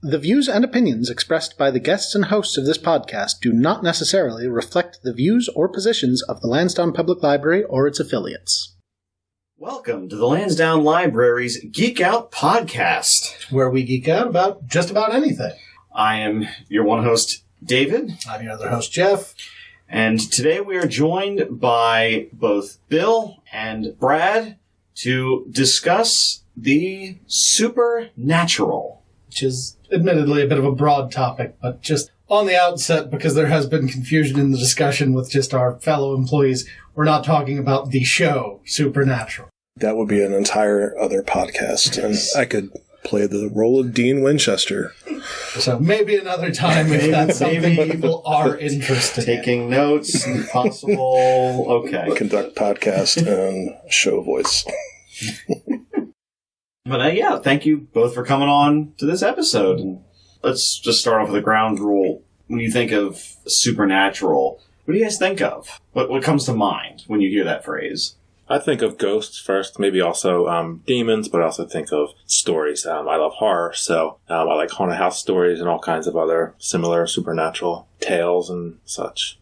The views and opinions expressed by the guests and hosts of this podcast do not necessarily reflect the views or positions of the Lansdowne Public Library or its affiliates. Welcome to the Lansdowne Library's Geek Out podcast, where we geek out about just about anything. I am your one host, David. I'm your other host, Jeff. And today we are joined by both Bill and Brad to discuss the supernatural. Which is admittedly a bit of a broad topic, but just on the outset, because there has been confusion in the discussion with just our fellow employees, we're not talking about the show Supernatural. That would be an entire other podcast, and I could play the role of Dean Winchester. So maybe another time if that's something people are interested Taking in. Notes, possible, okay. Conduct podcast and show voice. But yeah, thank you both for coming on to this episode. And let's just start off with a ground rule. When you think of supernatural, what do you guys think of? What comes to mind when you hear that phrase? I think of ghosts first, maybe also demons, but I also think of stories. I love horror, so I like haunted house stories and all kinds of other similar supernatural tales and such.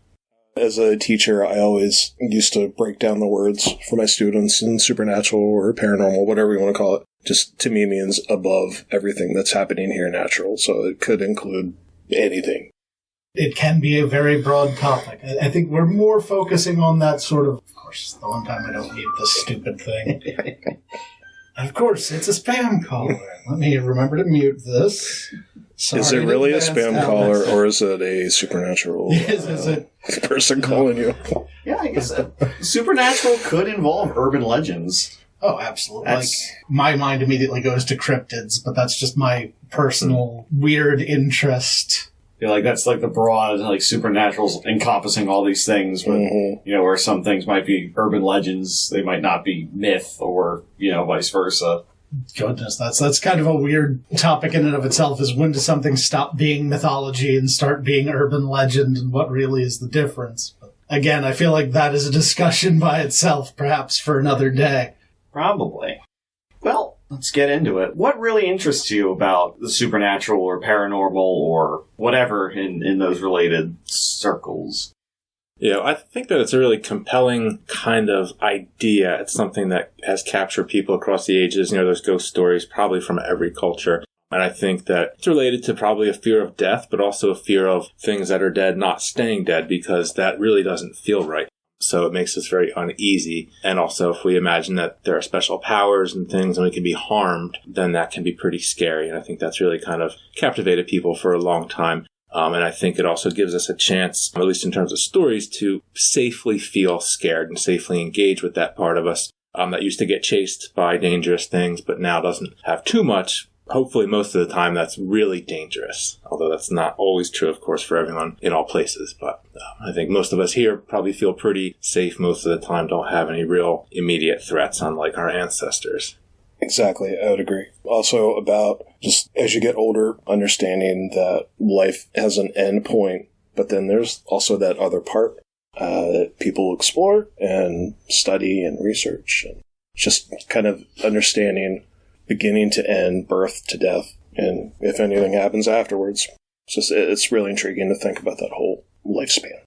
As a teacher, I always used to break down the words for my students, and supernatural or paranormal, whatever you want to call it, just to me means above everything that's happening here natural, so it could include anything. It can be a very broad topic. I think we're more focusing on that sort of course, the one time I don't mute this stupid thing. And of course, it's a spam caller. Let me remember to mute this. Sorry, is it really a spam caller, or is it a supernatural person calling you? Yeah, I guess supernatural could involve urban legends. Oh, absolutely. Like, my mind immediately goes to cryptids, but that's just my personal weird interest. Yeah, like that's like the broad, like supernaturals encompassing all these things, but you know, where some things might be urban legends, they might not be myth, or vice versa. Goodness, that's kind of a weird topic in and of itself. Is when does something stop being mythology and start being urban legend, and what really is the difference? But again, I feel like that is a discussion by itself, perhaps for another day. Probably. Well, let's get into it. What really interests you about the supernatural or paranormal or whatever in those related circles? I think that it's a really compelling kind of idea. It's something that has captured people across the ages. There's ghost stories probably from every culture. And I think that it's related to probably a fear of death, but also a fear of things that are dead not staying dead, because that really doesn't feel right. So it makes us very uneasy. And also, if we imagine that there are special powers and things and we can be harmed, then that can be pretty scary. And I think that's really kind of captivated people for a long time. And I think it also gives us a chance, at least in terms of stories, to safely feel scared and safely engage with that part of us that used to get chased by dangerous things, but now doesn't have too much. Hopefully, most of the time, that's really dangerous. Although that's not always true, of course, for everyone in all places. But I think most of us here probably feel pretty safe most of the time, don't have any real immediate threats, unlike our ancestors. Exactly, I would agree. Also about just as you get older, understanding that life has an end point, but then there's also that other part that people explore and study and research. And just kind of understanding beginning to end, birth to death, and if anything happens afterwards. It's really intriguing to think about that whole lifespan.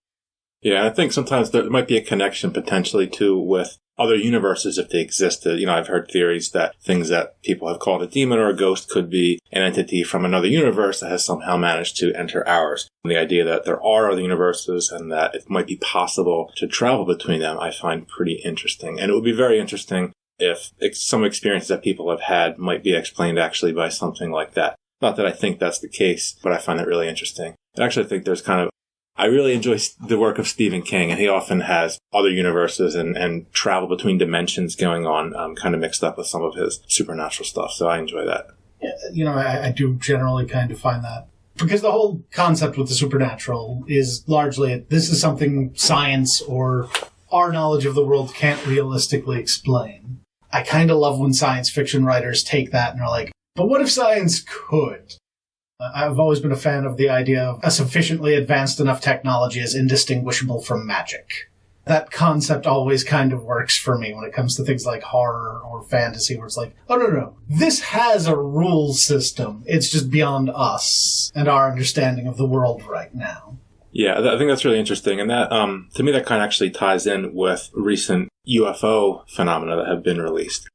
Yeah, I think sometimes there might be a connection potentially too with other universes if they existed. I've heard theories that things that people have called a demon or a ghost could be an entity from another universe that has somehow managed to enter ours. And the idea that there are other universes and that it might be possible to travel between them, I find pretty interesting. And it would be very interesting if some experiences that people have had might be explained actually by something like that. Not that I think that's the case, but I find it really interesting. And actually I think I really enjoy the work of Stephen King, and he often has other universes and travel between dimensions going on, kind of mixed up with some of his supernatural stuff. So I enjoy that. I do generally kind of find that. Because the whole concept with the supernatural is largely, this is something science or our knowledge of the world can't realistically explain. I kind of love when science fiction writers take that and are like, but what if science could? I've always been a fan of the idea of a sufficiently advanced enough technology is indistinguishable from magic. That concept always kind of works for me when it comes to things like horror or fantasy, where it's like, oh, no. This has a rule system. It's just beyond us and our understanding of the world right now. Yeah, I think that's really interesting. And that, to me, that kind of actually ties in with recent UFO phenomena that have been released.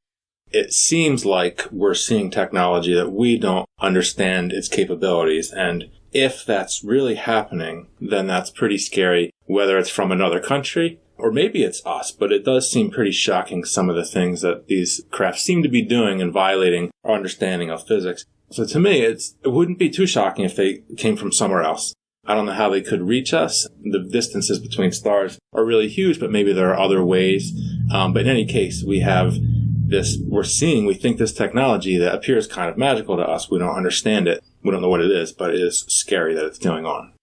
It seems like we're seeing technology that we don't understand its capabilities. And if that's really happening, then that's pretty scary, whether it's from another country or maybe it's us. But it does seem pretty shocking, some of the things that these craft seem to be doing and violating our understanding of physics. So to me, it wouldn't be too shocking if they came from somewhere else. I don't know how they could reach us. The distances between stars are really huge, but maybe there are other ways. But in any case, we think this technology that appears kind of magical to us. We don't understand it. We don't know what it is, but it is scary that it's going on.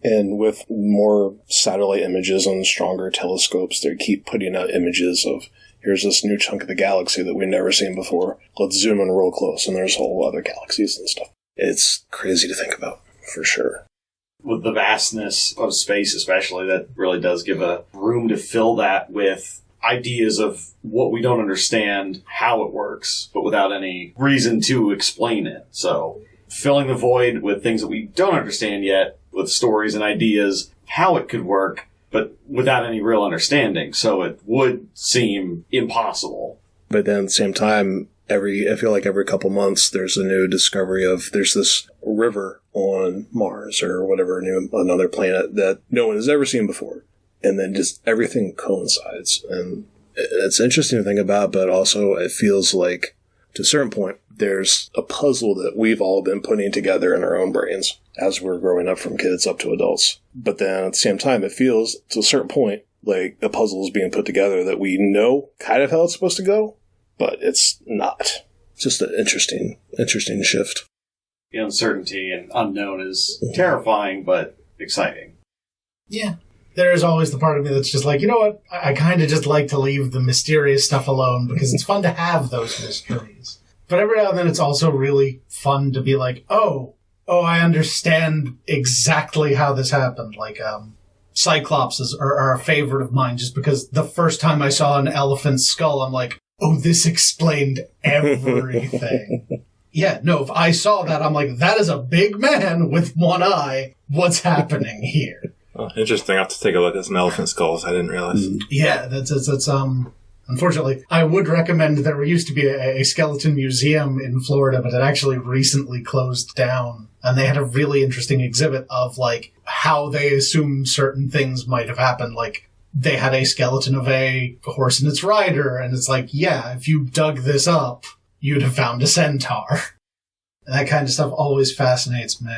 And with more satellite images and stronger telescopes, they keep putting out images of, here's this new chunk of the galaxy that we've never seen before. Let's zoom in real close, and there's whole other galaxies and stuff. It's crazy to think about, for sure. With the vastness of space especially, that really does give a room to fill that with ideas of what we don't understand, how it works, but without any reason to explain it. So filling the void with things that we don't understand yet, with stories and ideas, how it could work, but without any real understanding. So it would seem impossible. But then at the same time, I feel like every couple months there's a new discovery of, there's this river on Mars or whatever, another planet that no one has ever seen before. And then just everything coincides. And it's interesting to think about, but also it feels like, to a certain point, there's a puzzle that we've all been putting together in our own brains as we're growing up from kids up to adults. But then at the same time, it feels, to a certain point, like a puzzle is being put together that we know kind of how it's supposed to go, but it's not. Just an interesting shift. The uncertainty and unknown is terrifying, but exciting. Yeah. There is always the part of me that's just like, you know what? I kind of just like to leave the mysterious stuff alone because it's fun to have those mysteries. But every now and then it's also really fun to be like, oh, I understand exactly how this happened. Like, Cyclopses are a favorite of mine just because the first time I saw an elephant's skull, I'm like, oh, this explained everything. Yeah, no, if I saw that, I'm like, that is a big man with one eye. What's happening here? Oh, interesting. I have to take a look at some elephant skulls. I didn't realize. Yeah, that's unfortunately, I would recommend there used to be a skeleton museum in Florida, but it actually recently closed down. And they had a really interesting exhibit of, like, how they assumed certain things might have happened. Like, they had a skeleton of a horse and its rider, and it's like, yeah, if you dug this up, you'd have found a centaur. And that kind of stuff always fascinates me.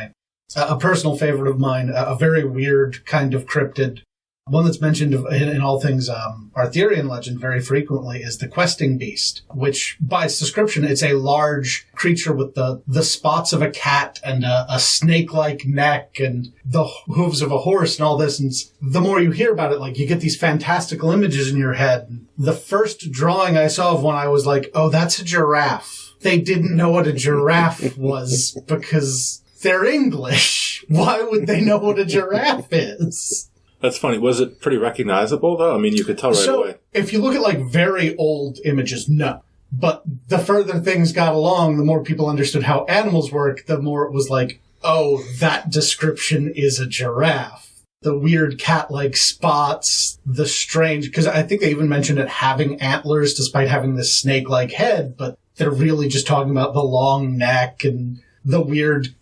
A personal favorite of mine, a very weird kind of cryptid, one that's mentioned in all things Arthurian legend very frequently, is the questing beast, which, by its description, it's a large creature with the spots of a cat and a snake-like neck and the hooves of a horse and all this. And the more you hear about it, like, you get these fantastical images in your head. The first drawing I saw of one, I was like, oh, that's a giraffe. They didn't know what a giraffe was because they're English. Why would they know what a giraffe is? That's funny. Was it pretty recognizable, though? I mean, you could tell right away. If you look at, like, very old images, no. But the further things got along, the more people understood how animals work, the more it was like, oh, that description is a giraffe. The weird cat-like spots, the strange... Because I think they even mentioned it having antlers despite having this snake-like head, but they're really just talking about the long neck and the weird,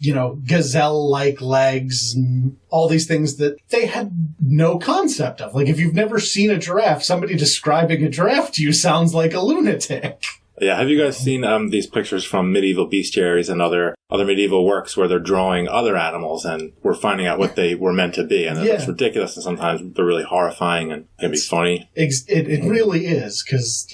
gazelle-like legs and all these things that they had no concept of. Like, if you've never seen a giraffe, somebody describing a giraffe to you sounds like a lunatic. Yeah, have you guys seen these pictures from medieval bestiaries and other medieval works where they're drawing other animals and we're finding out what they were meant to be? And it's ridiculous, and sometimes they're really horrifying and can be funny. It really is, because,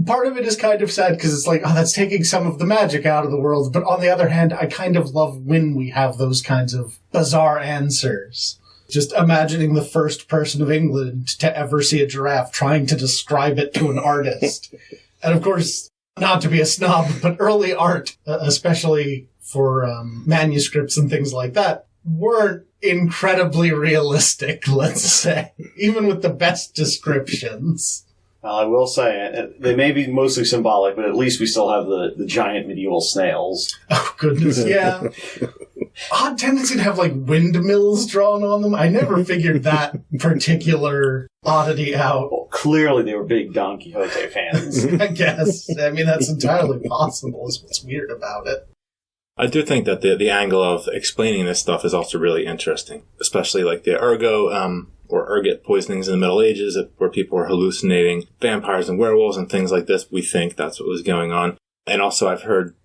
part of it is kind of sad because it's like, oh, that's taking some of the magic out of the world. But on the other hand, I kind of love when we have those kinds of bizarre answers. Just imagining the first person of England to ever see a giraffe trying to describe it to an artist. And of course, not to be a snob, but early art, especially for manuscripts and things like that, weren't incredibly realistic, let's say, even with the best descriptions. Well, I will say, they may be mostly symbolic, but at least we still have the giant medieval snails. Oh, goodness, yeah. Odd tendency to have, like, windmills drawn on them. I never figured that particular oddity out. Well, clearly they were big Don Quixote fans. I guess. I mean, that's entirely possible, is what's weird about it. I do think that the angle of explaining this stuff is also really interesting, especially like the ergo or ergot poisonings in the Middle Ages, where people were hallucinating vampires and werewolves and things like this. We think that's what was going on. And also I've heard,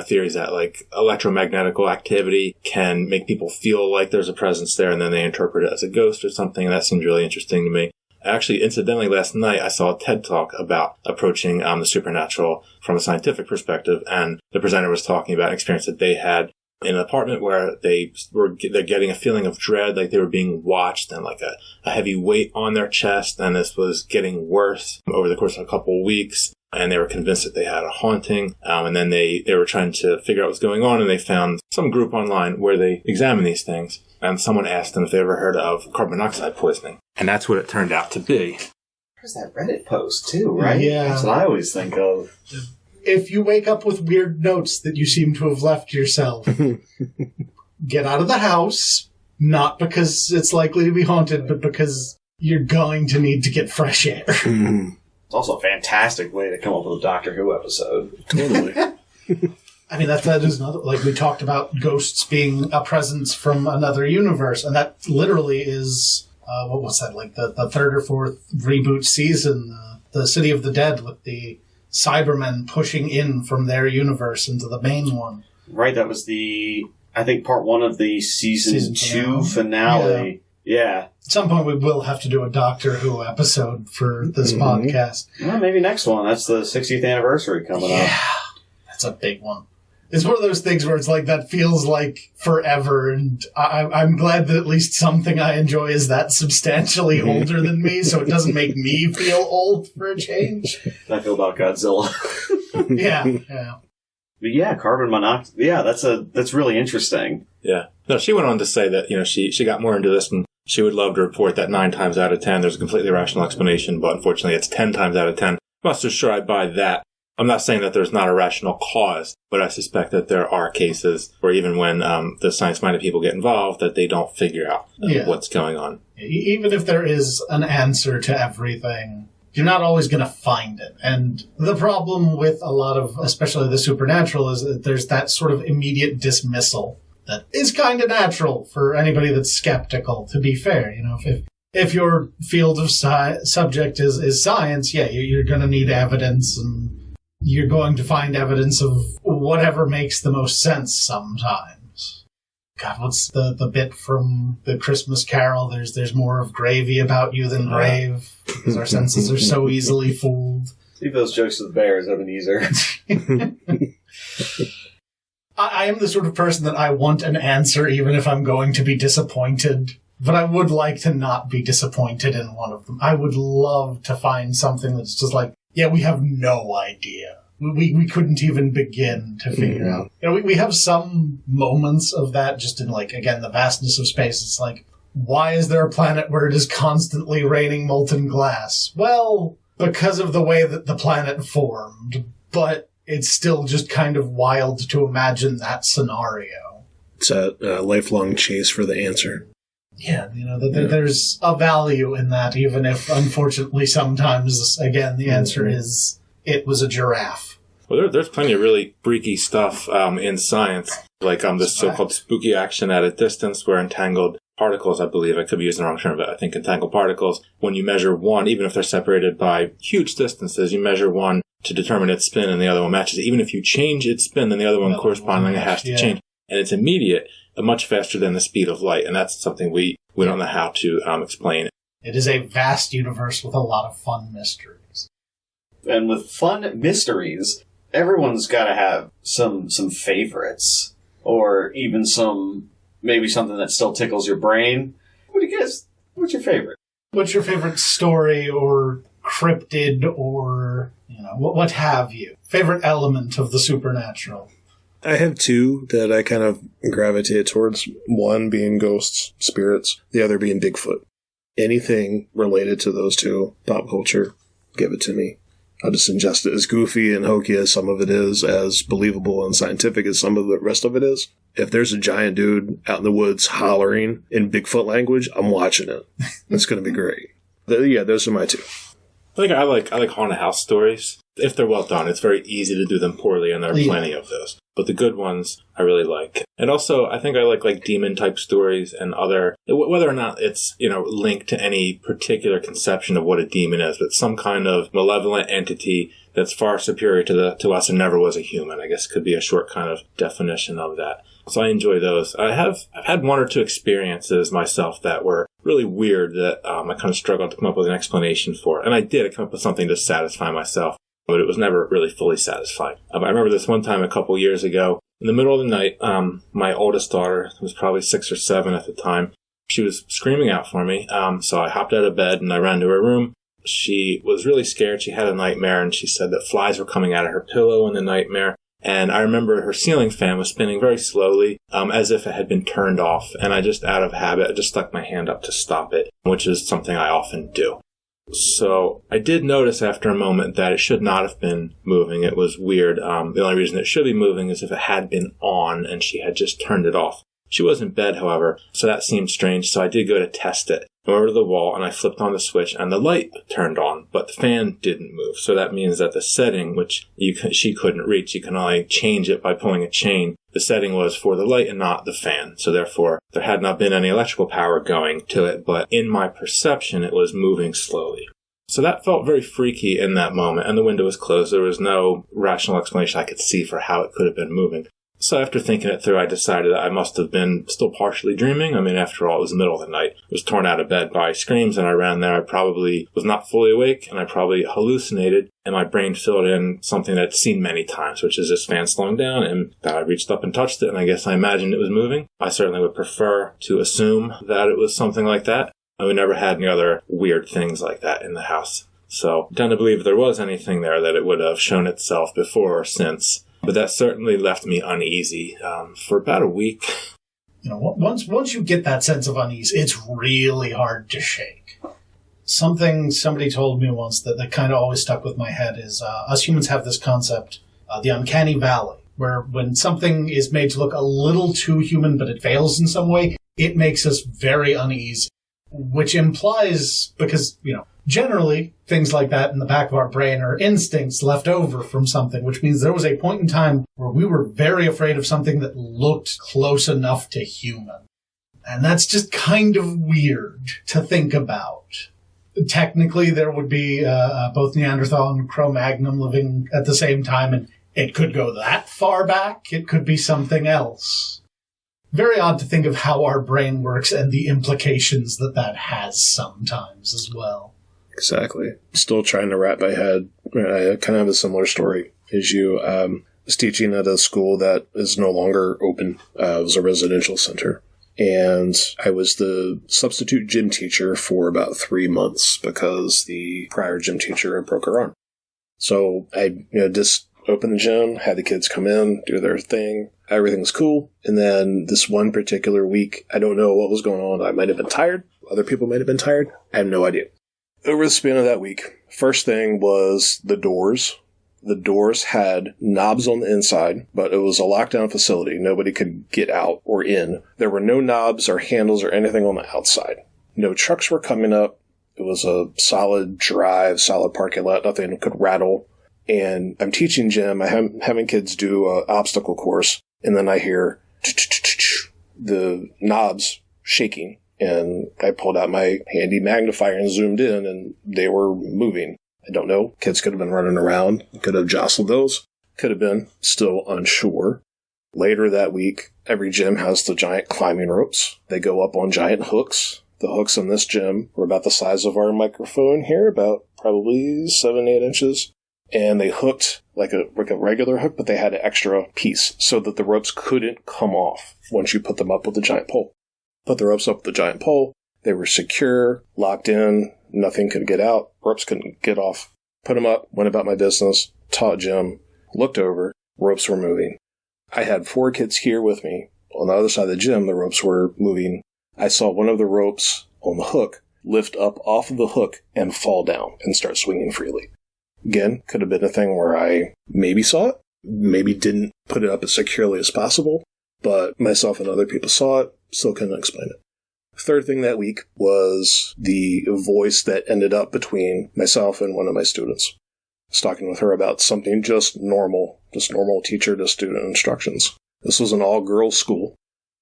theories that like electromagnetical activity can make people feel like there's a presence there, and then they interpret it as a ghost or something. And that seems really interesting to me. Actually, incidentally, last night I saw a TED Talk about approaching the supernatural from a scientific perspective, and the presenter was talking about an experience that they had in an apartment where they're getting a feeling of dread, like they were being watched, and like a heavy weight on their chest, and this was getting worse over the course of a couple of weeks, and they were convinced that they had a haunting, and then they were trying to figure out what's going on, and they found some group online where they examine these things. And someone asked them if they ever heard of carbon monoxide poisoning. And that's what it turned out to be. There's that Reddit post, too, right? Yeah. That's what I always think of. If you wake up with weird notes that you seem to have left yourself, get out of the house, not because it's likely to be haunted, but because you're going to need to get fresh air. It's also a fantastic way to come up with a Doctor Who episode. Totally. I mean, that is another, like we talked about ghosts being a presence from another universe, and that literally is, what was that, like the third or fourth reboot season, the City of the Dead with the Cybermen pushing in from their universe into the main one. Right, that was I think part one of the season 2 finale. Yeah. At some point we will have to do a Doctor Who episode for this podcast. Well, maybe next one. That's the 60th anniversary coming up. Yeah, that's a big one. It's one of those things where it's like, that feels like forever, and I'm glad that at least something I enjoy is that substantially older than me, so it doesn't make me feel old for a change. I feel about Godzilla. Yeah. But yeah, carbon monoxide. Yeah, that's really interesting. Yeah. No, she went on to say that, she got more into this, and she would love to report that 9 times out of 10 there's a completely rational explanation, but unfortunately it's 10 times out of 10. I'm not so sure I buy that. I'm not saying that there's not a rational cause, but I suspect that there are cases where even when the science-minded people get involved, that they don't figure out what's going on. Even if there is an answer to everything, you're not always going to find it. And the problem with a lot of, especially the supernatural, is that there's that sort of immediate dismissal that is kind of natural for anybody that's skeptical, to be fair. If your field of subject is science, you're going to need evidence, and you're going to find evidence of whatever makes the most sense sometimes. God, what's the bit from the Christmas Carol? There's more of gravy about you than grave, because our senses are so easily fooled. Leave those jokes to the bears, Ebenezer. I am the sort of person that I want an answer even if I'm going to be disappointed. But I would like to not be disappointed in one of them. I would love to find something that's just like, we have no idea. We couldn't even begin to figure out. We have some moments of that just in, like, again, the vastness of space. It's like, why is there a planet where it is constantly raining molten glass? Well, because of the way that the planet formed. But it's still just kind of wild to imagine that scenario. It's a lifelong chase for the answer. Yeah, there's a value in that, even if, unfortunately, sometimes, again, the answer is, it was a giraffe. Well, there's plenty of really freaky stuff in science, like this so-called spooky action at a distance, where entangled particles, I believe, I could be using the wrong term, but I think entangled particles, when you measure one, even if they're separated by huge distances, you measure one to determine its spin and the other one matches. Even if you change its spin, then the other one correspondingly has to change. And it's immediate. Much faster than the speed of light, and that's something we don't know how to explain. It is a vast universe with a lot of fun mysteries. And with fun mysteries, everyone's got to have some favorites, or even maybe something that still tickles your brain. What do you guys? What's your favorite? What's your favorite story or cryptid or what have you? Favorite element of the supernatural? I have two that I kind of gravitate towards. One being ghosts, spirits, the other being Bigfoot. Anything related to those two, pop culture, give it to me. I'll just ingest it as goofy and hokey as some of it is, as believable and scientific as some of the rest of it is. If there's a giant dude out in the woods hollering in Bigfoot language, I'm watching it. It's going to be great. Yeah, those are my two. I like haunted house stories. If they're well done, it's very easy to do them poorly, and there are plenty of those. But the good ones, I really like. And also, I think I like demon-type stories and other, whether or not it's, linked to any particular conception of what a demon is, but some kind of malevolent entity that's far superior to us and never was a human, I guess could be a short kind of definition of that. So I enjoy those. I've had one or two experiences myself that were really weird that I kind of struggled to come up with an explanation for. And I did come up with something to satisfy myself, but it was never really fully satisfying. I remember this one time a couple years ago, in the middle of the night, my oldest daughter was probably 6 or 7 at the time. She was screaming out for me, so I hopped out of bed and I ran to her room. She was really scared. She had a nightmare, and she said that flies were coming out of her pillow in the nightmare. And I remember her ceiling fan was spinning very slowly, as if it had been turned off. And I just, out of habit, just stuck my hand up to stop it, which is something I often do. So I did notice after a moment that it should not have been moving. It was weird. The only reason it should be moving is if it had been on and she had just turned it off. She was in bed, however, so that seemed strange. So I did go to test it. I went over to the wall and I flipped on the switch and the light turned on, but the fan didn't move. So that means that the setting, which she couldn't reach, you can only change it by pulling a chain. The setting was for the light and not the fan. So therefore, there had not been any electrical power going to it, but in my perception, it was moving slowly. So that felt very freaky in that moment, and the window was closed. There was no rational explanation I could see for how it could have been moving. So after thinking it through, I decided that I must have been still partially dreaming. I mean, after all, it was the middle of the night. I was torn out of bed by screams, and I ran there. I probably was not fully awake, and I probably hallucinated, and my brain filled in something that I'd seen many times, which is this fan slowing down, and that I reached up and touched it, and I guess I imagined it was moving. I certainly would prefer to assume that it was something like that. And we never had any other weird things like that in the house. So I tend to believe if there was anything there that it would have shown itself before or since. But that certainly left me uneasy for about a week. Once you get that sense of unease, it's really hard to shake. Something somebody told me once that kind of always stuck with my head is us humans have this concept, the uncanny valley, where when something is made to look a little too human but it fails in some way, it makes us very uneasy, which implies, because, generally, things like that in the back of our brain are instincts left over from something, which means there was a point in time where we were very afraid of something that looked close enough to human. And that's just kind of weird to think about. Technically, there would be both Neanderthal and Cro-Magnon living at the same time, and it could go that far back. It could be something else. Very odd to think of how our brain works and the implications that has sometimes as well. Exactly. Still trying to wrap my head. I kind of have a similar story as you. Was teaching at a school that is no longer open. It was a residential center. And I was the substitute gym teacher for about 3 months because the prior gym teacher broke her arm. So I just opened the gym, had the kids come in, do their thing. Everything was cool. And then this one particular week, I don't know what was going on. I might have been tired. Other people might have been tired. I have no idea. Over the span of that week, first thing was the doors. The doors had knobs on the inside, but it was a lockdown facility. Nobody could get out or in. There were no knobs or handles or anything on the outside. No trucks were coming up. It was a solid drive, solid parking lot. Nothing could rattle. And I'm teaching gym. I'm having kids do an obstacle course. And then I hear the knobs shaking. And I pulled out my handy magnifier and zoomed in, and they were moving. I don't know. Kids could have been running around. Could have jostled those. Could have been. Still unsure. Later that week, every gym has the giant climbing ropes. They go up on giant hooks. The hooks in this gym were about the size of our microphone here, about probably 7-8 inches. And they hooked like a regular hook, but they had an extra piece so that the ropes couldn't come off once you put them up with the giant pole. Put the ropes up with the giant pole. They were secure, locked in. Nothing could get out. Ropes couldn't get off. Put them up, went about my business, taught gym, looked over. Ropes were moving. I had 4 kids here with me. On the other side of the gym, the ropes were moving. I saw one of the ropes on the hook lift up off of the hook and fall down and start swinging freely. Again, could have been a thing where I maybe saw it, maybe didn't put it up as securely as possible, but myself and other people saw it, still couldn't explain it. Third thing that week was the voice that ended up between myself and one of my students. I was talking with her about something just normal teacher to student instructions. This was an all-girls school.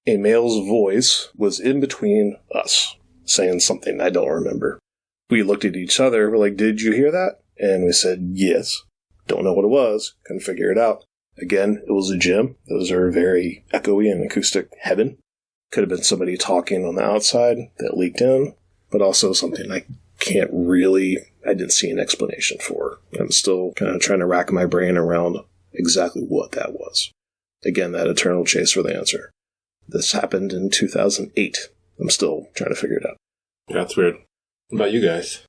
A male's voice was in between us, saying something I don't remember. We looked at each other, we're like, did you hear that? And we said, yes. Don't know what it was, couldn't figure it out. Again, it was a gym. Those are very echoey and acoustic heaven. Could have been somebody talking on the outside that leaked in, but also something I didn't see an explanation for. I'm still kind of trying to rack my brain around exactly what that was. Again, that eternal chase for the answer. This happened in 2008. I'm still trying to figure it out. Yeah, that's weird. What about you guys?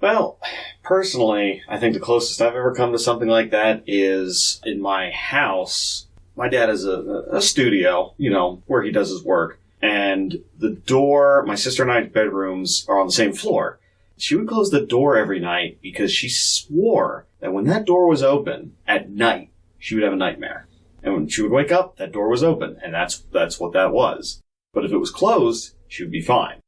Well, personally, I think the closest I've ever come to something like that is in my house. My dad has a studio, where he does his work. And the door, my sister and I's bedrooms are on the same floor. She would close the door every night because she swore that when that door was open at night, she would have a nightmare. And when she would wake up, that door was open, and that's what that was. But if it was closed, she would be fine.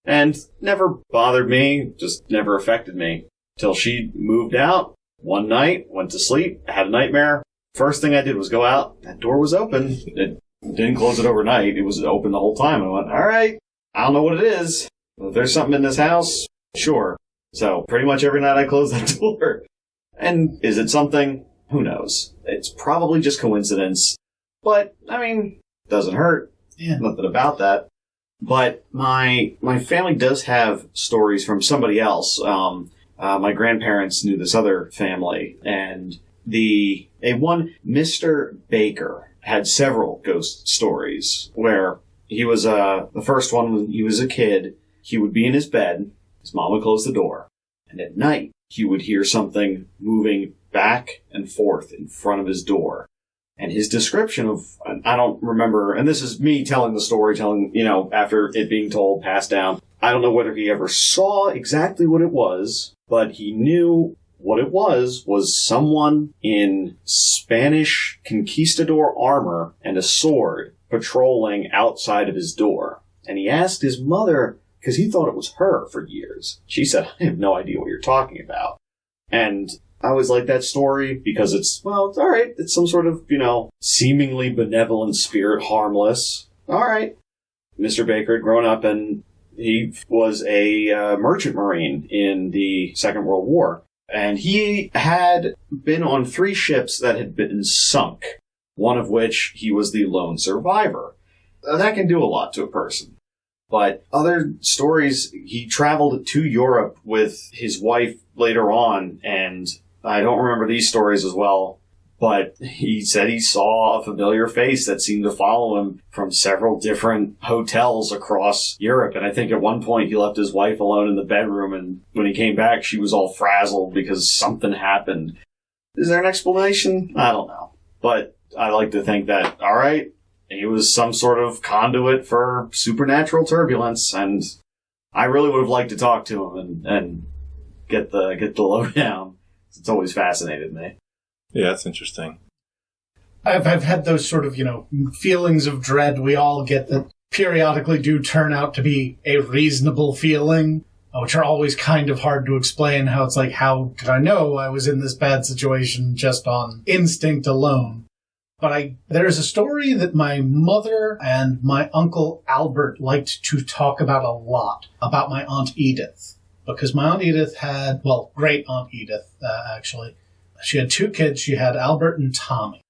And never bothered me, just never affected me. Till she moved out one night, went to sleep, had a nightmare. First thing I did was go out. That door was open. It didn't close it overnight. It was open the whole time. I went, all right, I don't know what it is. If there's something in this house, sure. So pretty much every night I close that door. And is it something? Who knows? It's probably just coincidence. But, doesn't hurt. Yeah. Nothing about that. But my family does have stories from somebody else. My grandparents knew this other family, and one Mr. Baker had several ghost stories where he was the first one when he was a kid. He would be in his bed, his mom would close the door, and at night he would hear something moving back and forth in front of his door. And his description of, I don't remember, and this is me telling the story, after it being told, passed down. I don't know whether he ever saw exactly what it was, but he knew what it was someone in Spanish conquistador armor and a sword patrolling outside of his door. And he asked his mother, because he thought it was her for years. She said, I have no idea what you're talking about. And I always like that story because it's all right. It's some sort of, seemingly benevolent spirit, harmless. All right. Mr. Baker had grown up and he was a merchant marine in the Second World War. And he had been on 3 ships that had been sunk, one of which he was the lone survivor. That can do a lot to a person. But other stories, he traveled to Europe with his wife later on, and I don't remember these stories as well, but he said he saw a familiar face that seemed to follow him from several different hotels across Europe. And I think at one point he left his wife alone in the bedroom, and when he came back, she was all frazzled because something happened. Is there an explanation? I don't know. But I like to think that, all right, he was some sort of conduit for supernatural turbulence, and I really would have liked to talk to him and get the lowdown. It's always fascinated me. Yeah, that's interesting. I've had those sort of, feelings of dread we all get that periodically do turn out to be a reasonable feeling, which are always kind of hard to explain. How it's like, how could I know I was in this bad situation just on instinct alone? But there's a story that my mother and my uncle Albert liked to talk about a lot, about my Aunt Edith. Because my Aunt Edith had, great Aunt Edith, actually. She had 2 kids. She had Albert and Tommy.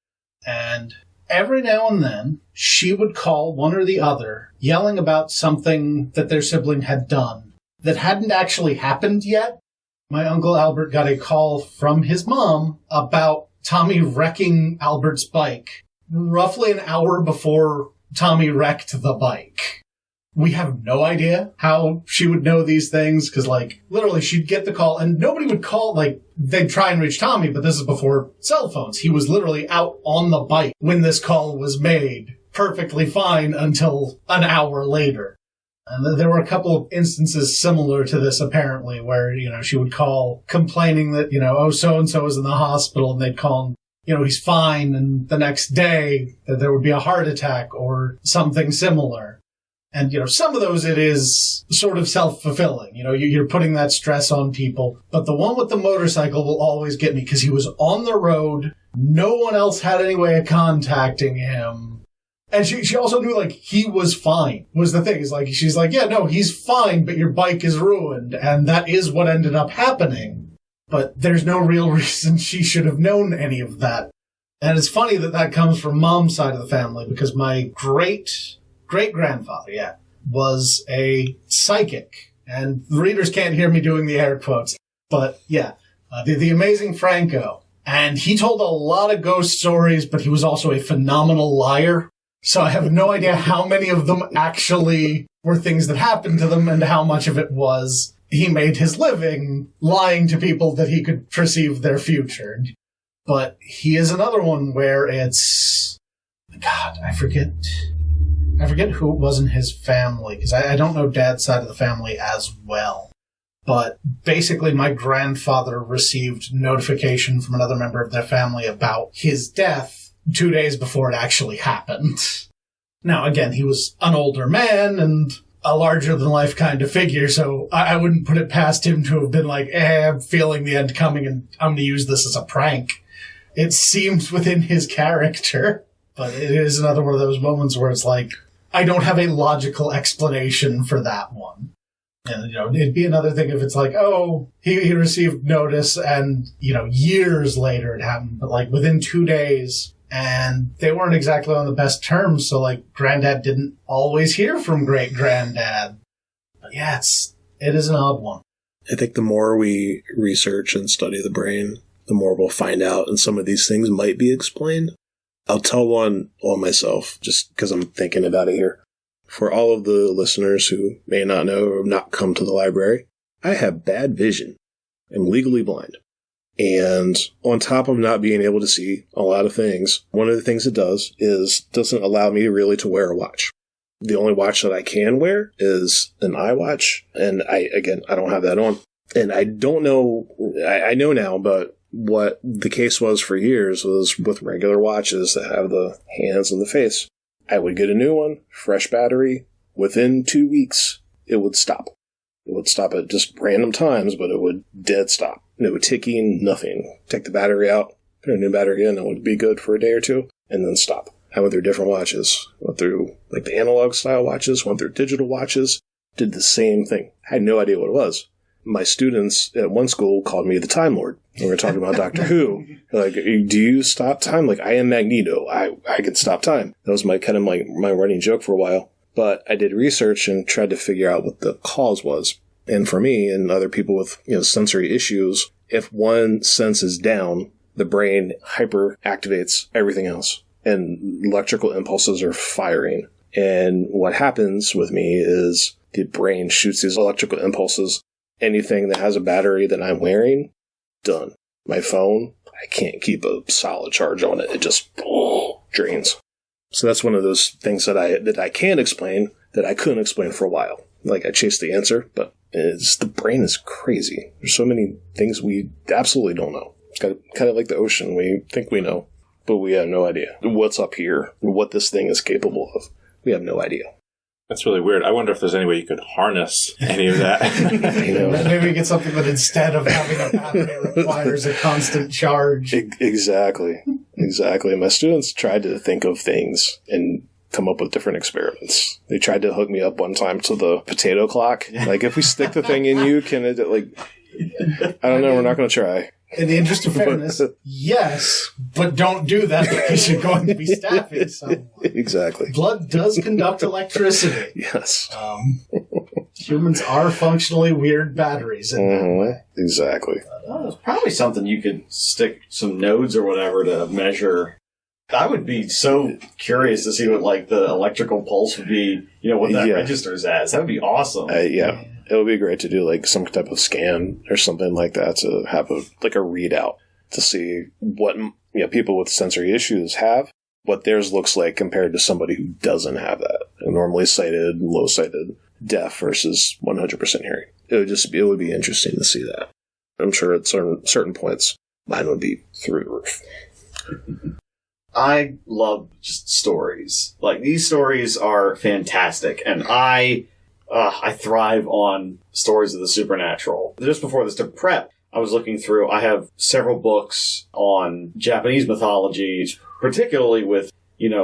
And every now and then, she would call one or the other, yelling about something that their sibling had done that hadn't actually happened yet. My Uncle Albert got a call from his mom about Tommy wrecking Albert's bike roughly an hour before Tommy wrecked the bike. We have no idea how she would know these things, because, like, literally she'd get the call, and nobody would call, like, they'd try and reach Tommy, but this is before cell phones. He was literally out on the bike when this call was made, perfectly fine until an hour later. And there were a couple of instances similar to this, apparently, where, she would call complaining that, so-and-so is in the hospital, and they'd call him, he's fine, and the next day that there would be a heart attack or something similar. And, some of those it is sort of self-fulfilling. You're putting that stress on people. But the one with the motorcycle will always get me because he was on the road. No one else had any way of contacting him. And she also knew, like, he was fine, was the thing. Is like, she's like, yeah, no, he's fine, but your bike is ruined. And that is what ended up happening. But there's no real reason she should have known any of that. And it's funny that comes from Mom's side of the family, because my great-grandfather, was a psychic. And the readers can't hear me doing the air quotes. But, the amazing Franco. And he told a lot of ghost stories, but he was also a phenomenal liar. So I have no idea how many of them actually were things that happened to them and how much of it was he made his living lying to people that he could perceive their future. But he is another one where it's... God, I forget who it was in his family, because I don't know Dad's side of the family as well. But basically, my grandfather received notification from another member of their family about his death 2 days before it actually happened. Now, again, he was an older man and a larger-than-life kind of figure, so I wouldn't put it past him to have been like, I'm feeling the end coming and I'm going to use this as a prank. It seems within his character, but it is another one of those moments where it's like, I don't have a logical explanation for that one. And, it'd be another thing if it's like, he received notice and, years later it happened, but like within 2 days, and they weren't exactly on the best terms, so like Granddad didn't always hear from Great-Granddad. But yeah, it is an odd one. I think the more we research and study the brain, the more we'll find out, and some of these things might be explained. I'll tell one on myself, just because I'm thinking about it here. For all of the listeners who may not know or have not come to the library, I have bad vision. I'm legally blind. And on top of not being able to see a lot of things, one of the things it does is doesn't allow me really to wear a watch. The only watch that I can wear is an iWatch, and I don't have that on. And I don't know, I know now, but what the case was for years was with regular watches that have the hands and the face. I would get a new one, fresh battery. Within 2 weeks, it would stop. It would stop at just random times, but it would dead stop. And it would ticking, nothing. Take the battery out, put a new battery in, it would be good for a day or two, and then stop. I went through different watches. Went through like the analog style watches, went through digital watches, did the same thing. I had no idea what it was. My students at one school called me the Time Lord. We were talking about Doctor Who. Like, do you stop time? Like, I am Magneto. I can stop time. That was my running joke for a while. But I did research and tried to figure out what the cause was. And for me and other people with sensory issues, if one sense is down, the brain hyperactivates everything else. And electrical impulses are firing. And what happens with me is the brain shoots these electrical impulses. Anything that has a battery that I'm wearing, done. My phone, I can't keep a solid charge on it. It just drains. So that's one of those things that I can explain that I couldn't explain for a while. Like, I chased the answer, but the brain is crazy. There's so many things we absolutely don't know. It's kind of like the ocean. We think we know, but we have no idea what's up here, what this thing is capable of. We have no idea. That's really weird. I wonder if there's any way you could harness any of that. Maybe we get something that instead of having a battery requires a constant charge. Exactly. My students tried to think of things and come up with different experiments. They tried to hook me up one time to the potato clock. Like, if we stick the thing in you, can it, like... I don't know, we're not going to try. In the interest of fairness, yes, but don't do that because you're going to be stabbing someone. Exactly. Blood does conduct electricity. Yes. Humans are functionally weird batteries in that way. Exactly. It's probably something you could stick some nodes or whatever to measure I would be so curious to see what, like, the electrical pulse would be, what that registers as. That would be awesome. Yeah. It would be great to do, like, some type of scan or something like that to have a readout to see what people with sensory issues have, what theirs looks like compared to somebody who doesn't have that. Normally sighted, low sighted, deaf versus 100% hearing. It would be interesting to see that. I'm sure at certain points, mine would be through the roof. I love just stories. Like, these stories are fantastic, and I thrive on stories of the supernatural. Just before this, to prep, I was looking through, I have several books on Japanese mythology, particularly with,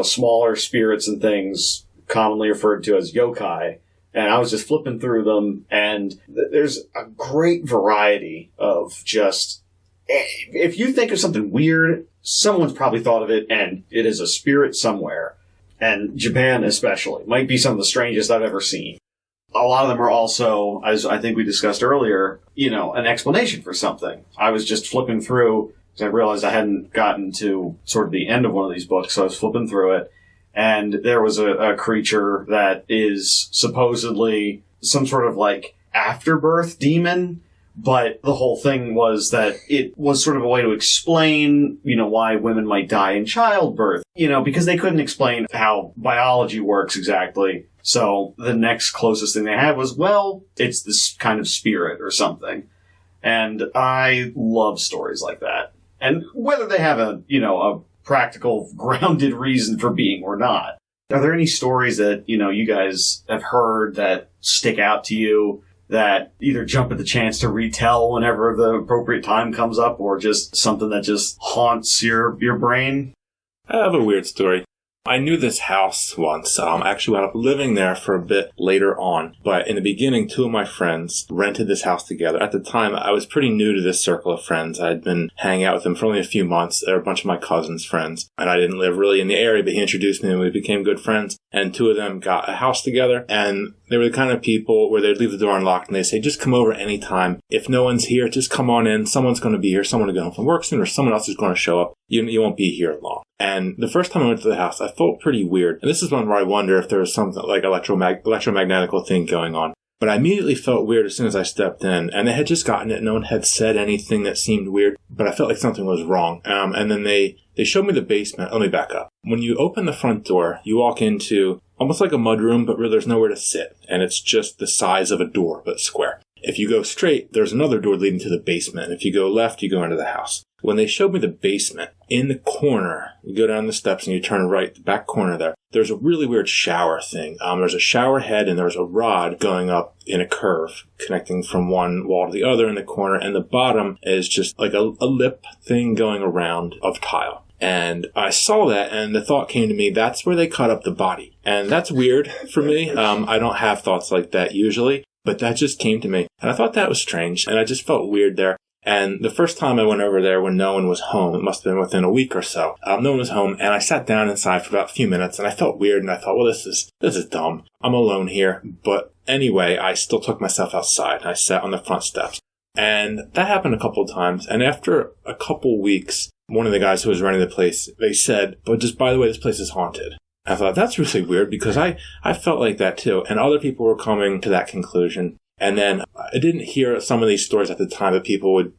smaller spirits and things commonly referred to as yokai. And I was just flipping through them, and there's a great variety of just... If you think of something weird, someone's probably thought of it, and it is a spirit somewhere. And Japan especially might be some of the strangest I've ever seen. A lot of them are also, as I think we discussed earlier, an explanation for something. I was just flipping through, because I realized I hadn't gotten to sort of the end of one of these books, so I was flipping through it, and there was a creature that is supposedly some sort of, like, afterbirth demon. But the whole thing was that it was sort of a way to explain, why women might die in childbirth, because they couldn't explain how biology works exactly. So the next closest thing they had was, well, it's this kind of spirit or something. And I love stories like that. And whether they have a practical, grounded reason for being or not. Are there any stories that, you guys have heard that stick out to you, that either jump at the chance to retell whenever the appropriate time comes up, or just something that just haunts your brain? I have a weird story. I knew this house once. Actually wound up living there for a bit later on. But in the beginning, two of my friends rented this house together. At the time, I was pretty new to this circle of friends. I'd been hanging out with them for only a few months. They were a bunch of my cousin's friends. And I didn't live really in the area, but he introduced me and we became good friends. And two of them got a house together. And they were the kind of people where they'd leave the door unlocked and they'd say, just come over anytime. If no one's here, just come on in. Someone's going to be here. Someone will get home from work soon, or someone else is going to show up. You won't be here long. And the first time I went to the house, I felt pretty weird. And this is one where I wonder if there was something like electromagnetical thing going on. But I immediately felt weird as soon as I stepped in. And they had just gotten it. No one had said anything that seemed weird. But I felt like something was wrong. And then they showed me the basement. Let me back up. When you open the front door, you walk into almost like a mudroom, but where there's nowhere to sit. And it's just the size of a door, but square. If you go straight, there's another door leading to the basement. And if you go left, you go into the house. When they showed me the basement, in the corner, you go down the steps and you turn right, the back corner there's a really weird shower thing. There's a shower head and there's a rod going up in a curve, connecting from one wall to the other in the corner. And the bottom is just like a lip thing going around of tile. And I saw that, and the thought came to me, that's where they cut up the body. And that's weird for me. I don't have thoughts like that usually, but that just came to me. And I thought that was strange, and I just felt weird there. And the first time I went over there when no one was home, it must have been within a week or so, no one was home, and I sat down inside for about a few minutes, and I felt weird, and I thought, well, this is dumb. I'm alone here. But anyway, I still took myself outside, and I sat on the front steps. And that happened a couple of times, and after a couple weeks, one of the guys who was running the place, they said, but just by the way, this place is haunted. I thought, that's really weird, because I felt like that too, and other people were coming to that conclusion. And then I didn't hear some of these stories at the time, but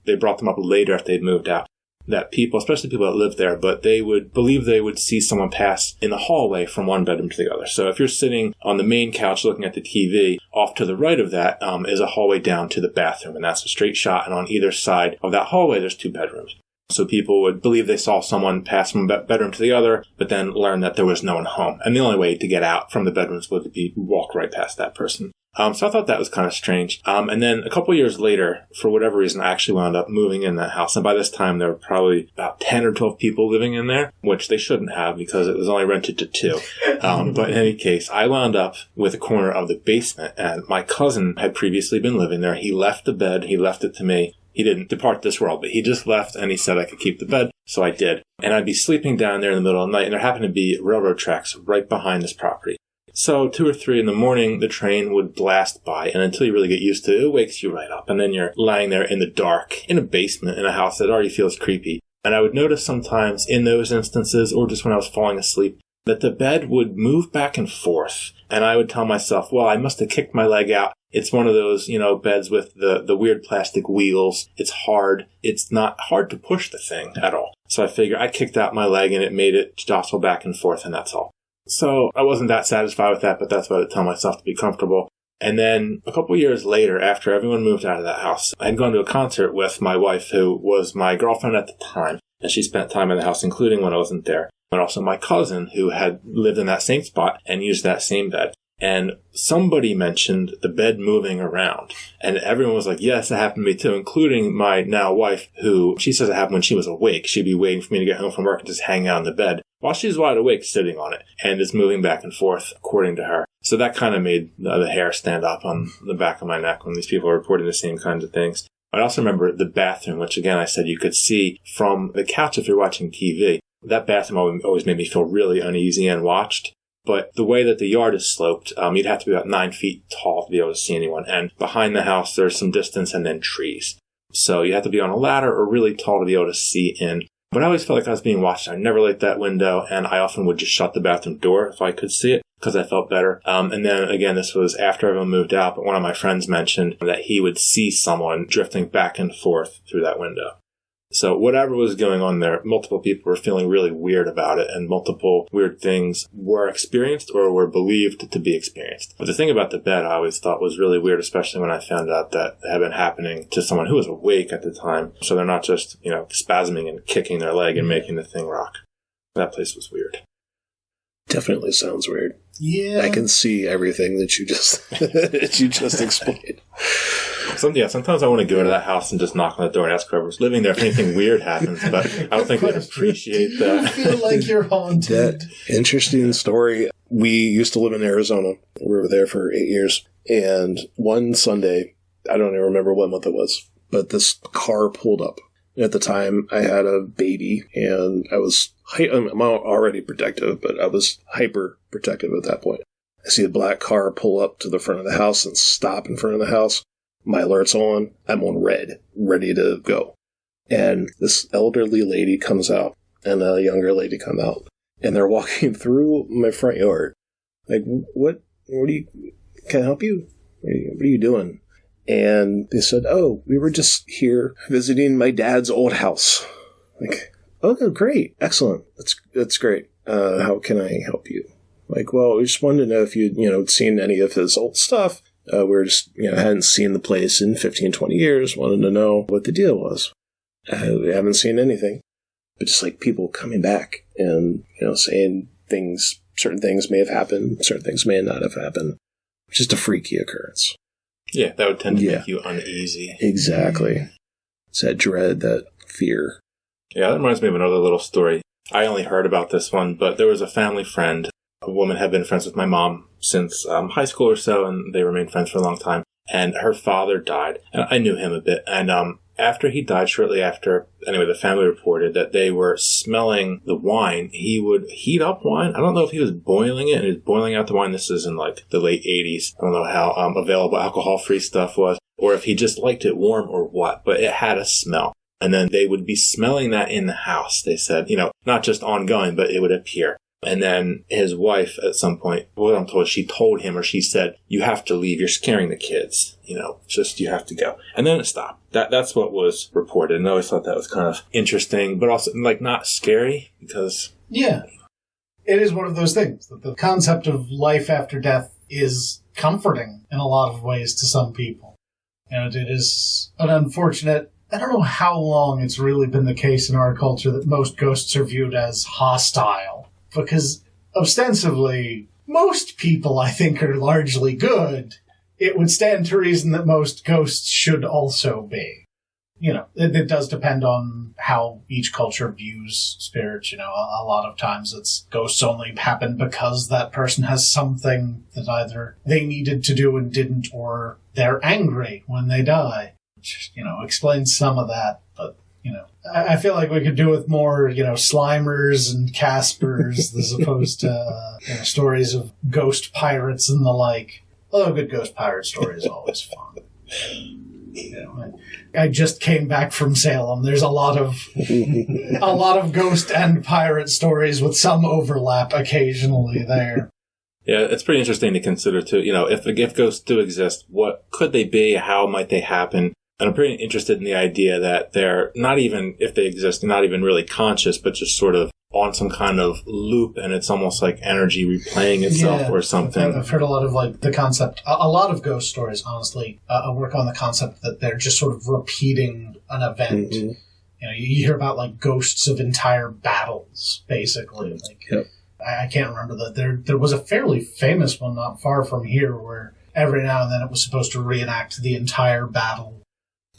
they brought them up later after they'd moved out, that people, especially people that lived there, but they would believe they would see someone pass in the hallway from one bedroom to the other. So if you're sitting on the main couch looking at the TV, off to the right of that is a hallway down to the bathroom, and that's a straight shot, and on either side of that hallway there's two bedrooms. So people would believe they saw someone pass from one bedroom to the other, but then learn that there was no one home. And the only way to get out from the bedrooms would be walk right past that person. So I thought that was kind of strange. And then a couple years later, for whatever reason, I actually wound up moving in that house. And by this time, there were probably about 10 or 12 people living in there, which they shouldn't have because it was only rented to 2. But in any case, I wound up with a corner of the basement, and my cousin had previously been living there. He left the bed. He left it to me. He didn't depart this world, but he just left, and he said I could keep the bed, so I did. And I'd be sleeping down there in the middle of the night, and there happened to be railroad tracks right behind this property. So 2 or 3 in the morning, the train would blast by, and until you really get used to it, it wakes you right up. And then you're lying there in the dark, in a basement, in a house that already feels creepy. And I would notice sometimes in those instances, or just when I was falling asleep, that the bed would move back and forth. And I would tell myself, well, I must have kicked my leg out. It's one of those, beds with the weird plastic wheels. It's hard. It's not hard to push the thing at all. So I figure I kicked out my leg and it made it jostle back and forth, and that's all. So I wasn't that satisfied with that, but that's what I would tell myself to be comfortable. And then a couple years later, after everyone moved out of that house, I had gone to a concert with my wife, who was my girlfriend at the time, and she spent time in the house, including when I wasn't there. And also my cousin, who had lived in that same spot and used that same bed. And somebody mentioned the bed moving around. And everyone was like, yes, it happened to me too, including my now wife, who she says it happened when she was awake. She'd be waiting for me to get home from work and just hang out in the bed while she's wide awake sitting on it. And it's moving back and forth, according to her. So that kind of made the hair stand up on the back of my neck when these people were reporting the same kinds of things. I also remember the bathroom, which again, I said you could see from the couch if you're watching TV. That bathroom always made me feel really uneasy and watched. But the way that the yard is sloped, you'd have to be about 9 feet tall to be able to see anyone. And behind the house, there's some distance and then trees. So you have to be on a ladder or really tall to be able to see in. But I always felt like I was being watched. I never liked that window, and I often would just shut the bathroom door if I could see it, because I felt better. And then, again, this was after everyone moved out, but one of my friends mentioned that he would see someone drifting back and forth through that window. So whatever was going on there, multiple people were feeling really weird about it, and multiple weird things were experienced or were believed to be experienced. But the thing about the bed I always thought was really weird, especially when I found out that it had been happening to someone who was awake at the time. So they're not just, spasming and kicking their leg and making the thing rock. That place was weird. Definitely sounds weird. Yeah. I can see everything that you just explained. Sometimes I want to go to that house and just knock on the door and ask whoever's living there if anything weird happens, but I don't think they'd appreciate that. I feel like you're haunted. That interesting story. We used to live in Arizona. We were there for 8 years. And one Sunday, I don't even remember what month it was, but this car pulled up. At the time, I had a baby, and I'm already protective, but I was hyper protective at that point. I see a black car pull up to the front of the house and stop in front of the house. My alert's on. I'm on red, ready to go. And this elderly lady comes out, and a younger lady come out, and they're walking through my front yard. Like, what can I help you? What are you doing? And they said, oh, we were just here visiting my dad's old house. Like, oh, great. Excellent. That's great. How can I help you? Like, well, we just wanted to know if you'd seen any of his old stuff. We're just, hadn't seen the place in 15, 20 years. Wanted to know what the deal was. We haven't seen anything. But just like people coming back and, saying things, certain things may have happened, certain things may not have happened. Just a freaky occurrence. Yeah, that would tend to make you uneasy. Exactly. It's that dread, that fear. Yeah, that reminds me of another little story. I only heard about this one, but there was a family friend. A woman had been friends with my mom since high school or so, and they remained friends for a long time. And her father died, and I knew him a bit. And after he died, shortly after, anyway, the family reported that they were smelling the wine. He would heat up wine. I don't know if he was boiling it, and he was boiling out the wine. This is in, the late 80s. I don't know how available alcohol-free stuff was, or if he just liked it warm or what, but it had a smell. And then they would be smelling that in the house, they said. Not just ongoing, but it would appear. And then his wife, at some point, what I'm told, she told him, or she said, you have to leave. You're scaring the kids. You have to go. And then it stopped. That's what was reported. And I always thought that was kind of interesting, but also, not scary, because... Yeah. It is one of those things. That the concept of life after death is comforting in a lot of ways to some people. And it is an unfortunate... I don't know how long it's really been the case in our culture that most ghosts are viewed as hostile. Because, ostensibly, most people, I think, are largely good. It would stand to reason that most ghosts should also be. It does depend on how each culture views spirits. A lot of times it's ghosts only happen because that person has something that either they needed to do and didn't, or they're angry when they die. Which, explains some of that, but... I feel like we could do with more, Slimers and Caspers as opposed to stories of ghost pirates and the like. Although a good ghost pirate story is always fun. I just came back from Salem. There's a lot of ghost and pirate stories with some overlap occasionally there. Yeah, it's pretty interesting to consider too. If ghosts do exist, what could they be? How might they happen? And I'm pretty interested in the idea that they're not even, if they exist, not even really conscious, but just sort of on some kind of loop, and it's almost like energy replaying itself or something. I've heard a lot of the concept. A lot of ghost stories, honestly, work on the concept that they're just sort of repeating an event. Mm-hmm. You hear about ghosts of entire battles, basically. Yep. I can't remember that. There was a fairly famous one not far from here where every now and then it was supposed to reenact the entire battle.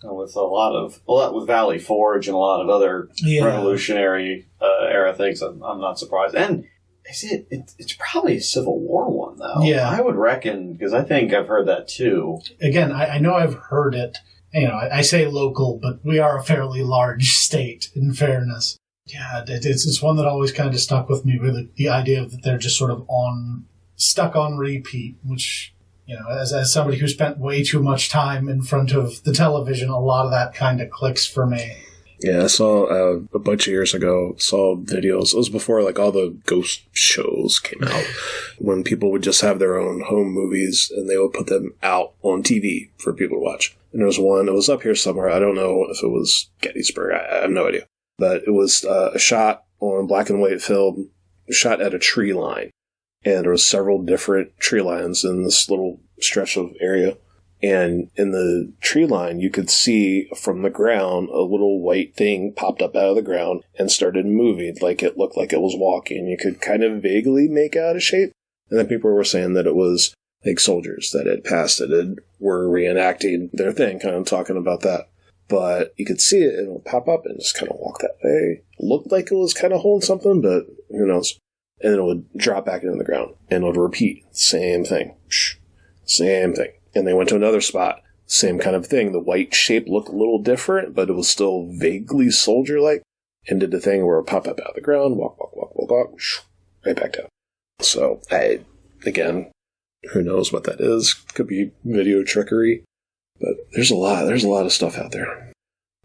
With a lot with Valley Forge and a lot of other revolutionary era things, I'm not surprised. And it's probably a Civil War one, though. Yeah. I would reckon, because I think I've heard that too. Again, I know I've heard it. I say local, but we are a fairly large state, in fairness. Yeah, it's one that always kind of stuck with me, really, the idea that they're just sort of stuck on repeat, which... as somebody who spent way too much time in front of the television, a lot of that kind of clicks for me. Yeah, I saw a bunch of years ago, videos. It was before all the ghost shows came out, when people would just have their own home movies and they would put them out on TV for people to watch. And there was one, it was up here somewhere. I don't know if it was Gettysburg. I have no idea. But it was a shot on black and white film, shot at a tree line. And there was several different tree lines in this little stretch of area. And in the tree line, you could see from the ground a little white thing popped up out of the ground and started moving. It looked like it was walking. You could kind of vaguely make out a shape. And then people were saying that it was soldiers that had passed it and were reenacting their thing, kind of talking about that. But you could see it and it would pop up and just kind of walk that way. Looked like it was kind of holding something, but who knows. And then it would drop back into the ground. And it would repeat. Same thing. Same thing. And they went to another spot. Same kind of thing. The white shape looked a little different, but it was still vaguely soldier-like. And did the thing where it would pop up out of the ground, walk, right back down. So, again, who knows what that is. Could be video trickery. But there's a lot of stuff out there.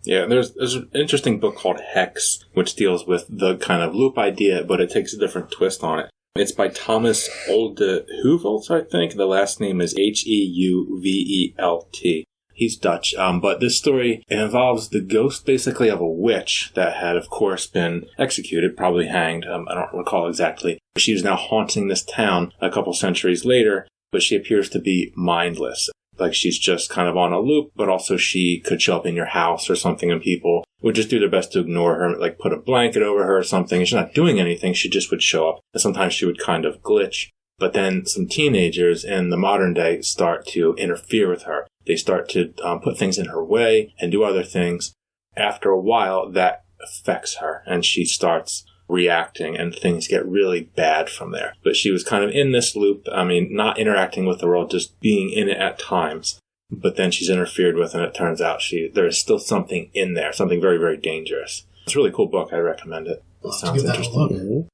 Yeah, there's an interesting book called Hex, which deals with the kind of loop idea, but it takes a different twist on it. It's by Thomas Oldehuvelt, I think. The last name is Heuvelt. He's Dutch. But this story involves the ghost, basically, of a witch that had, of course, been executed, probably hanged. I don't recall exactly. She is now haunting this town a couple centuries later, but she appears to be mindless. She's just kind of on a loop, but also she could show up in your house or something and people would just do their best to ignore her, put a blanket over her or something. And she's not doing anything. She just would show up. And sometimes she would kind of glitch. But then some teenagers in the modern day start to interfere with her. They start to put things in her way and do other things. After a while, that affects her and she starts reacting and things get really bad from there. But she was kind of in this loop, not interacting with the world, just being in it at times. But then she's interfered with and it turns out there is still something in there, something very, very dangerous. It's a really cool book. I recommend it. It sounds interesting.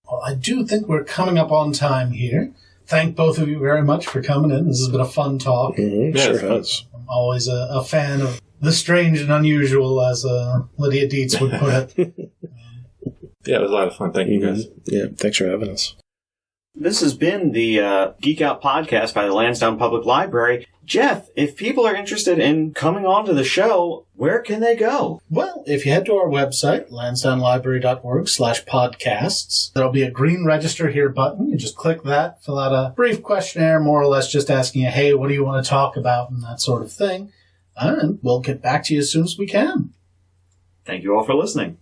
Well, I do think we're coming up on time here. Thank both of you very much for coming in. This has been a fun talk. Mm-hmm. Sure has. I'm always a fan of the strange and unusual, as Lydia Dietz would put it. Yeah, it was a lot of fun. Thank you, guys. Yeah, thanks for having us. This has been the Geek Out podcast by the Lansdowne Public Library. Jeff, if people are interested in coming on to the show, where can they go? Well, if you head to our website, lansdownelibrary.org/podcasts, there'll be a green register here button. You just click that, fill out a brief questionnaire, more or less just asking you, hey, what do you want to talk about, and that sort of thing. And we'll get back to you as soon as we can. Thank you all for listening.